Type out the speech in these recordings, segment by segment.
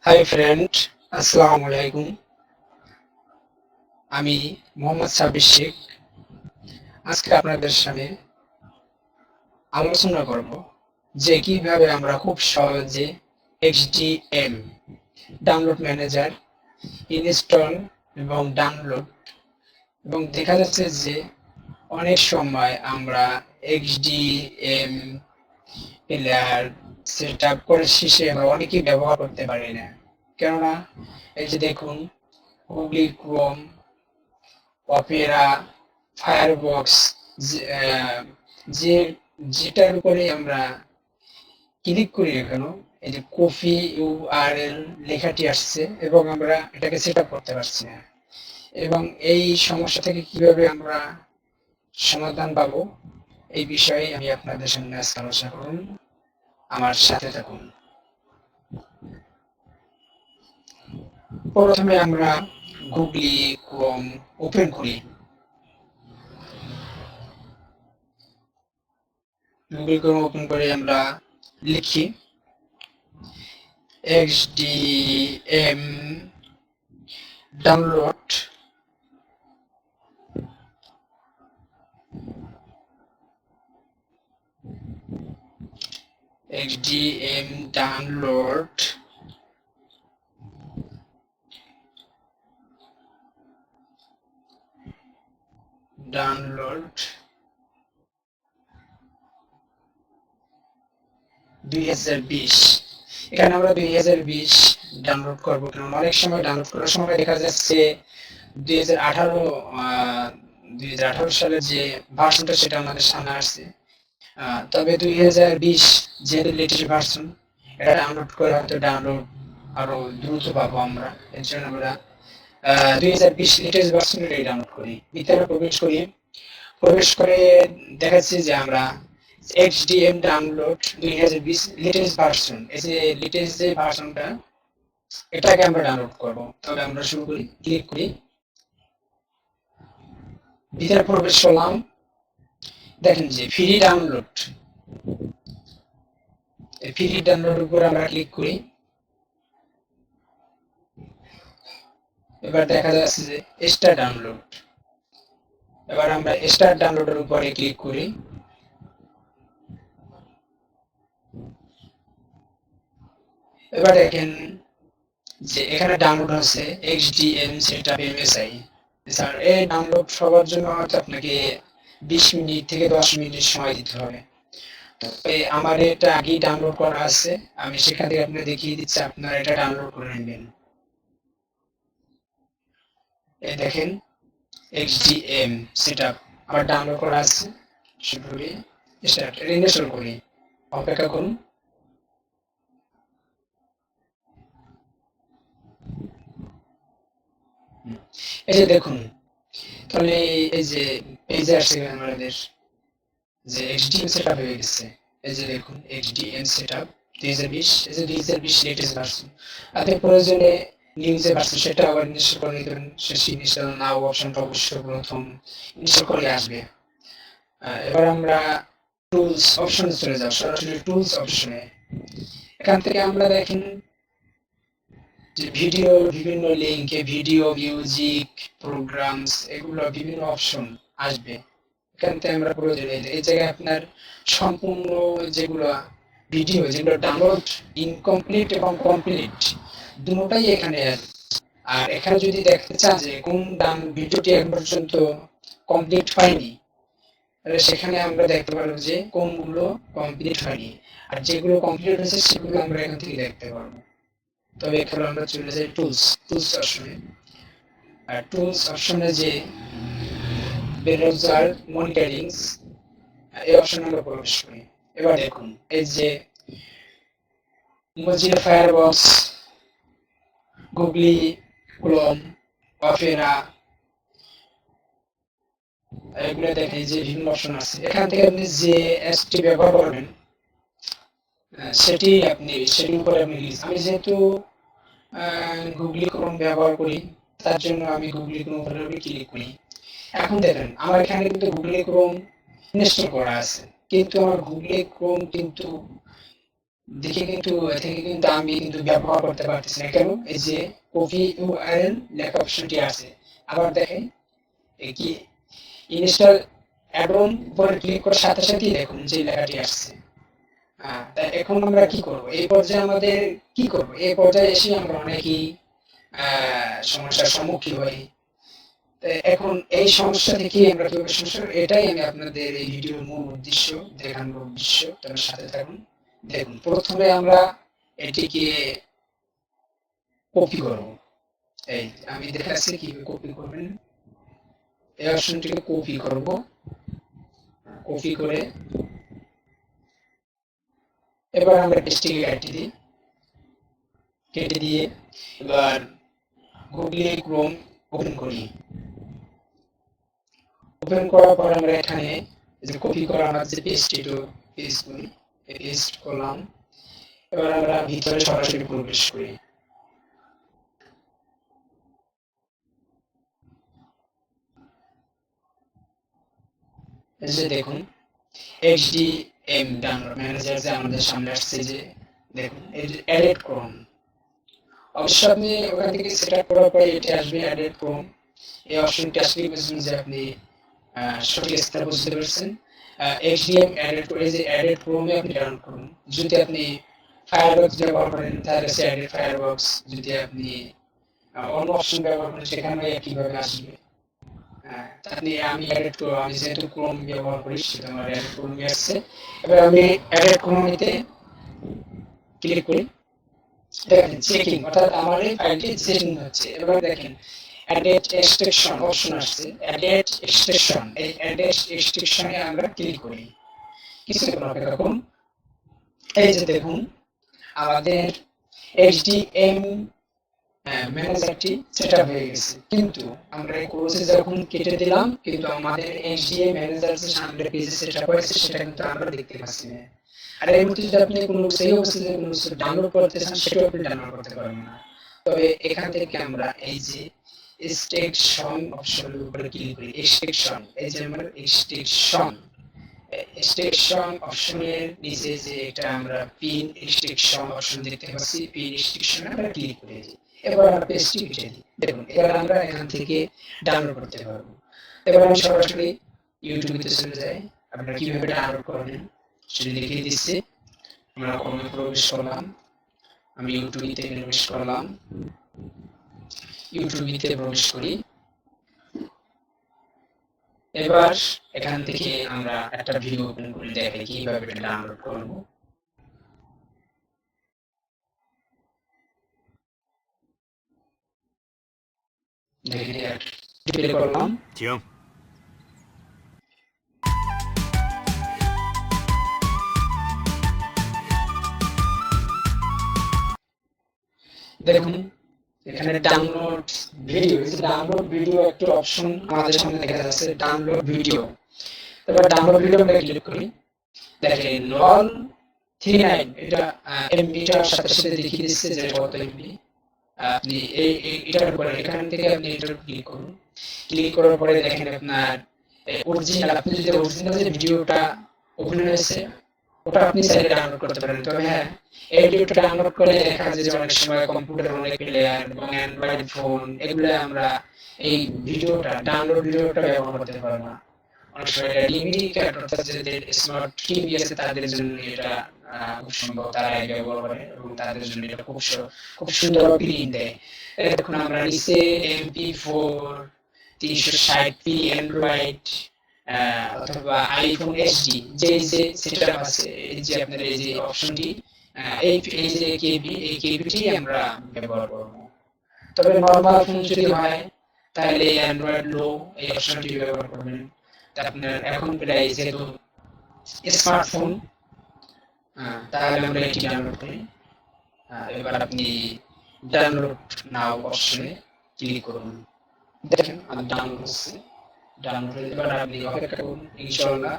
Hi friend, আসসালামু আলাইকুম। আমি মোহাম্মদ সাবির শেখ। আজকে আপনাদের সামনে আলোচনা করব যে কিভাবে আমরা খুব সহজে এক্সডিএম ডাউনলোড ম্যানেজার ইনস্টল এবং ডাউনলোড, এবং দেখা যাচ্ছে যে অনেক সময় আমরা এক্সডিএম প্লেয়ার সেট আপ করে শেষে আমরা অনেকেই ব্যবহার করতে পারি না। কেননা এই যে দেখুন, গুগল ক্রোম, অপেরা, ফায়ারবক্স, যে যেটার উপরে আমরা ক্লিক করি না কেন, এই যে কপি ইউআরএল লেখাটি আসছে এবং আমরা এটাকে সেট আপ করতে পারছি না। এবং এই সমস্যা থেকে কিভাবে আমরা সমাধান পাবো, এই বিষয়ে আমি আপনাদের সামনে আজকে আলোচনা করুন। আমার সাথে থাকুন। প্রথমে আমরা গুগল ক্রোম ওপেন করি। গুগল ক্রোম ওপেন করে আমরা লিখি XDM download, XDM download, download 2020। এখানে আমরা 2020 ডাউনলোড করবো, কারণ অনেক সময় ডাউনলোড করার সময় দেখা যাচ্ছে 2018 সালের যে ভার্সনটা সেটা আমাদের সামনে আসছে। তবে 2020 যেহেতু লেটেস্ট ভার্সন, এটা ডাউনলোড করে হয়তো ডাউনলোড আরো দ্রুত পাবো আমরা। এর জন্য আমরা 2020 লেটেস্ট ভার্সনটাই ডাউনলোড করি। ভিতরে প্রবেশ করে দেখাচ্ছি যে আমরা XDM ডাউনলোড 2020 লেটেস্ট ভার্সন, এই যে লেটেস্ট যে ভার্সনটা, এটাকে আমরা ডাউনলোড করব। তবে আমরা শুরু করি, ক্লিক করি, ভিতরে প্রবেশ করলাম। দেখেন যে ফ্রি ডাউনলোড, এই ফ্রি ডাউনলোড উপর আমরা ক্লিক করি। এবার দেখা যাচ্ছে যে স্টার ডাউনলোড। এবার আমরা স্টার ডাউনলোডের উপরে ক্লিক করি। এবার দেখেন যে এখানে ডাউনলোড হচ্ছে XDM সেটআপ MSI। স্যার, এই ডাউনলোড সবার জন্য হয়তো আপনাকে 20 মিনিট থেকে 10 মিনিট সময় দিতে হবে। তবে আমার এটা আগেই ডাউনলোড করা আছে, আমি সেখান থেকে আপনাকে দেখিয়ে দিচ্ছি, আপনারা এটা ডাউনলোড করে নেবেন। এই দেখেন XDM সেটআপ আমার ডাউনলোড করা আছে। শুরু করি, স্টার্ট, ইনস্টল করি, অপেক্ষা করুন। এই যে দেখুন, তাহলে এই যে পেজে আসছে আমাদের যে XDM সেটআপ হয়ে গেছে। এই যে দেখুন XDM সেটআপ 2020, এই যে 2020 লেটেস্ট ভার্সন। আপনি প্রয়োজনে নিউ যে ভার্সন সেটা আবার ইনস্টল করে নিতে পারেন। শেষে ইনস্টল নাও অপশনটা অবশ্যই প্রথম ইনস্টল করে আসবে। এবার আমরা টুলস অপশনে চলে যাব, সরাসরি টুলস অপশনে। এখান থেকে আমরা দেখেন যে ভিডিও, বিভিন্ন লিঙ্কে ভিডিও, মিউজিক, প্রোগ্রামস, এগুলো বিভিন্ন অপশন আসবে। এখান থেকে আমরা প্রয়োজনে এই জায়গায় আপনার সম্পূর্ণ যেগুলো ভিডিও, যেগুলো ডাউনলোড ইনকমপ্লিট এবং কমপ্লিট, দুটোটাই এখানে আছে। আর এখানে যদি দেখতে চান যে কোন ভিডিওটি এখন পর্যন্ত কমপ্লিট হয়নি, তাহলে সেখানে আমরা দেখতে পারবো যে কোনগুলো কমপ্লিট হয়নি, আর যেগুলো কমপ্লিট হয়েছে সেগুলো আমরা এখান থেকে দেখতে পারবো। তবে এখানে আমরা চলে যাই টুলস অপশনে। আর টুলস অপশনে যে ব্রাউজার মনিটরিংস, এই অপশনে আমরা প্রবেশ করি। এবার দেখুন এই যে Mozilla firebox, Google Chrome, Opera, এগুলো দেখে যে বিভিন্ন অপশন আছে। এখান থেকে আপনি যে এসটি ব্যবহার করবেন সেটির উপরে আপনি আমি যেহেতু গুগল ক্রোম ব্যবহার করি, তার জন্য আমি গুগল ক্রোম উপরে ক্লিক করি। এখন দেখেন আমার এখানে কিন্তু গুগল ক্রোম ইনস্টল করা আছে, কিন্তু আমার গুগল ক্রোম কিন্তু দেখে কিন্তু থেকে কিন্তু আমি কিন্তু ব্যবহার করতে পারতেছি না কেন এই যে কপি ইউআরএল লেখা অপশনটি আছে আবার দেখেন এই কি ইনস্টল অ্যাডন উপরে ক্লিক করার সাথে সাথেই দেখুন যে লেখাটি আসছে তাই এখন আমরা কি করব এই পর্যায়ে আমাদের কি করব এই পর্যায়ে এসে আমরা অনেকেই সমস্যার সম্মুখীন হই এখন এই সমস্যা থেকে আমরা কিভাবে সমস্যা এটাই আমি আপনাদের এই ভিডিওর মূল উদ্দেশ্য দেখানোর উদ্দেশ্য তার সাথে থাকুন দেখুন প্রথমে আমরা এটিকে কপি করব এই আমি দেখাচ্ছি কিভাবে কপি করবেন এই অপশনটিকে কপি করব কপি করে এবার আমরা টেক্সটটিকে কেটে দিয়ে এবার গুগল ক্রোম ওপেন করি ওপেন করার পর আমরা এখানে যে কপি করা আমার যে পেজটি পেস্ট করি পেস্ট করলাম এবার আমরা ভিতরে সরাসরি প্রবেশ করি এই যে দেখুন HDM ডাউনলোড ম্যানেজার যে আমাদের সামনে আসছে যে দেখুন এই যে এডিট ক্রোম অবশ্যই আপনি ওখান থেকে সেট আপ করার পরে এটা আসবে এডিট ক্রোম এই অপশনটি আসলে বুঝবেন যে আপনি সঠিক স্থান বুঝতে পারছেন HDM এডিট করে যে এডিট ক্রোমে আপনি ডাউনলোড করুন যদি আপনি ফায়ারবক্স ব্যবহার করেন তাহলে সে এডিট ফায়ারবক্স যদি আপনি অন্য অপশন ব্যবহার করেন সেখানে কিভাবে আসবে আপনি আমি এডিট করব আমি যেহেতু ক্রোম ব্যবহার করি সেটা আমার এডিট ক্রোমে আসছে এবার আমি এডিট ক্রোমে ক্লিক করি দেখেন চেকিং অর্থাৎ আমার এই ফাইলটি চেকিং হচ্ছে এবার দেখেন এডিট এক্সটেনশন অপশন আসছে এডিট এক্সটেনশন এই এডিট এক্সটেনশনে আমরা ক্লিক করি কিছুক্ষণ অপেক্ষা করুন এই যে দেখুন আমাদের HDM ম্যানেজারটি সেটআপ হয়ে গেছে কিন্তু আমরা এই কোর্সে যখন কেটে দিলাম কিন্তু আমাদের HDM ম্যানেজার যে সামনে পেজে সেটআপ হয়েছে সেটা কিন্তু আমরা দেখতে পাচ্ছি না আর এই মুহূর্তে যদি আপনি কোনো সেই অবস্থায় কোনো কিছু ডাউনলোড করতে চান সেটাও আপনি ডাউনলোড করতে পারবেন না তবে এখান থেকে আমরা এই যে এক্সটেনশন অপশনের উপরে ক্লিক করি এক্সটেনশন এই যে আমরা এক্সটেনশন অপশনের নিচে যে এটা আমরা পিন এক্সটেনশন অপশন দেখতে পাচ্ছি পিন এক্সটেনশন আমরা ক্লিক করে দিই এবার আমরা পেজটি কেটে দিই দেখুন এবার আমরা এখান থেকে ডাউনলোড করতে পারবো এবার আমি সরাসরি ইউটিউবে চলে যাই আপনারা কিভাবে ডাউনলোড করবেন সেটা দেখিয়ে দিচ্ছি আমরা ক্রমে প্রবেশ করলাম আমি ইউটিউবে প্রবেশ করলাম ইউটিউবে প্রবেশ করি এবার এখান থেকে আমরা একটা ভিডিও ওপেন করে দেখাই কিভাবে এটা ডাউনলোড করব দেখেন প্লে করলাম দেখুন এখানে ডাউনলোড ভিডিও এই যে ডাউনলোড ভিডিও একটা অপশন আমাদের সামনে দেখা যাচ্ছে ডাউনলোড ভিডিও এবার ডাউনলোড ভিডিও আমরা ক্লিক করি দেখেন 139 এটা এমবিটার সাথে সাথে দেখিয়ে দিচ্ছে যে কত এমবি আপনি এই এটার উপরে এখান থেকে আপনি এটার ক্লিক করুন ক্লিক করার পরে দেখেন আপনার অরিজিনাল আপনি যদি অরিজিনাল যে ভিডিওটা ওপেন হয়েছে ওটা আপনি চাইলে ডাউনলোড করতে পারেন তবে হ্যাঁ এই ভিডিওটা ডাউনলোড করে দেখা যায় যে অনেক সময় কম্পিউটার অনেক প্লেয়ার এবং অ্যান্ড্রয়েড ফোন এগুলো আমরা এই ভিডিওটা ডাউনলোড ভিডিওটা ব্যবহার করতে পারবো না অনেক সময় এটা লিমিটেড অর্থাৎ যাদের স্মার্ট টিভি আছে তাদের জন্য এটা খুব সম্ভব তারা ব্যবহার করে এবং তাদের জন্য এটা খুব সুন্দর প্রিন্ট দেয় দেখুন আমরা নিচে MP4 360p অ্যান্ড্রয়েড অথবা আইফোন এসডি যে সেটআপ আছে এই যে আপনার এই যে অপশনটি এই যে কেবি এই কেবিটি আমরা ব্যবহার করব তবে নরমাল ফোন যদি হয় তাহলে অ্যান্ড্রয়েড লো এই অপশনটি ব্যবহার করবেন আপনার এখন প্রায় যেহেতু স্মার্টফোন তাহলে আমরা এটি ডাউনলোড করি এবার আপনি ডাউনলোড নাও অপশনে ক্লিক করুন দেখেন আমার ডাউনলোড হচ্ছে ডাউনলোড হয়ে এবার আপনি অপেক্ষা করুন ইনশাআল্লাহ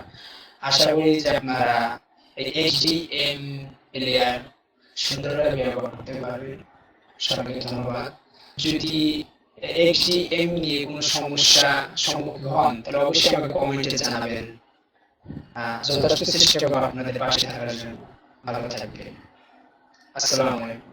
আশা করি যে আপনারা এই HDM প্লেয়ার সুন্দরভাবে ব্যবহার করতে পারবেন সবাইকে ধন্যবাদ যদি HDM নিয়ে কোনো সমস্যা সম্মুখীন হন তাহলে অবশ্যই আমাকে কমেন্টে জানাবেন যথেষ্ট চেষ্টা করব আপনাদের পাশে থাকার জন্য ভালো থাকবেন আসসালামু আলাইকুম।